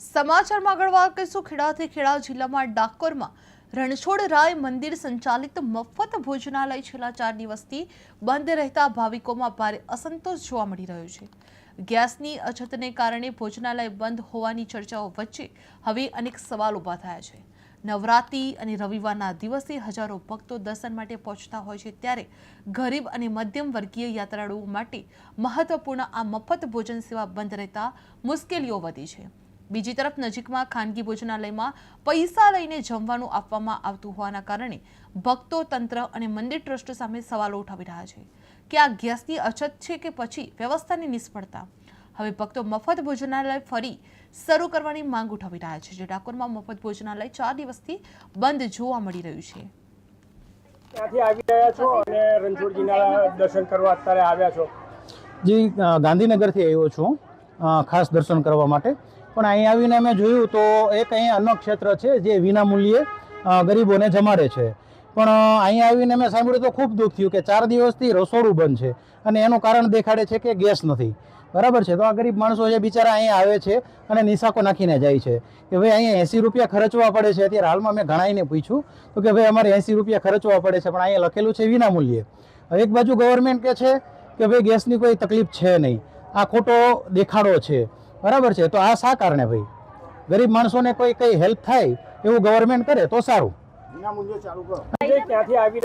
સમાચારમાં આગળ વાત કરીશું ખેડાથી ખેડા જિલ્લામાં ડાકોરમાં રણછોડરાય મંદિર સંચાલિત મફત ભોજનાલય છેલ્લા 4 દિવસથી બંધ રહેતા ભાવિકોમાં ભારે અસંતોષ જોવા મળી રહ્યો છે। ગેસની અછતને કારણે ભોજનાલય બંધ હોવાની ચર્ચાઓ વચ્ચે હવે અનેક સવાલ ઊભા થયા છે। નવરાત્રી અને રવિવારના દિવસે હજારો ભક્તો દર્શન માટે પહોંચતા હોય છે, ત્યારે ગરીબ અને મધ્યમ વર્ગીય યાત્રાળુઓ માટે મહત્વપૂર્ણ આ મફત ભોજન સેવા બંધ રહેતા મુશ્કેલીઓ વધી છે। બીજી તરફ નજીકમાં ખાનગી ભોજનાલયમાં પૈસા લઈને જમવાનું આપવામાં આવતું હોવાના કારણે ભક્તો, તંત્ર અને મંદિર ટ્રસ્ટ સામે સવાલો ઉઠાવી રહ્યા છે કે આ ગેસની અછત છે કે પછી વ્યવસ્થાની નિષ્ફળતા। હવે ભક્તો મફત ભોજનાલય ફરી શરૂ કરવાની માંગ ઉઠાવી રહ્યા છે, જે ડાકોરમાં મફત ભોજનાલય 4 દિવસથી બંધ જોવા મળી રહ્યું છે। ત્યાંથી આવી રહ્યા છો અને રણછોડજીના દર્શન કરવા અત્યારે આવ્યા છો? જી, ગાંધીનગરથી આવ્યો છું ખાસ દર્શન કરવા માટે। પણ અહીં આવીને અમે જોયું તો એક અહીં અન્ન ક્ષેત્ર છે જે વિના મૂલ્યે ગરીબોને જમાડે છે। પણ અહીં આવીને મેં સાંભળ્યું તો ખૂબ દુઃખ થયું કે 4 દિવસથી રસોડું બંધ છે અને એનું કારણ દેખાડે છે કે ગેસ નથી। બરાબર છે, તો આ ગરીબ માણસો છે બિચારા અહીં આવે છે અને નિશાકો નાખીને જાય છે કે ભાઈ અહીંયા 80 રૂપિયા ખર્ચવા પડે છે। અત્યારે હાલમાં મેં ઘણાઈને પૂછ્યું તો કે ભાઈ અમારે 80 રૂપિયા ખર્ચવા પડે છે, પણ અહીંયા લખેલું છે વિના મૂલ્યે। એક બાજુ ગવર્મેન્ટ કહે છે કે ભાઈ ગેસની કોઈ તકલીફ છે નહીં, આ ખોટો દેખાડો છે। બરાબર છે, તો આ શા કારણે ભાઈ ગરીબ માણસોને કોઈ કઈ હેલ્પ થાય એવું ગવર્મેન્ટ કરે તો સારું। વિના મૂલ્યે ચાલુ કરો। ક્યાંથી આવી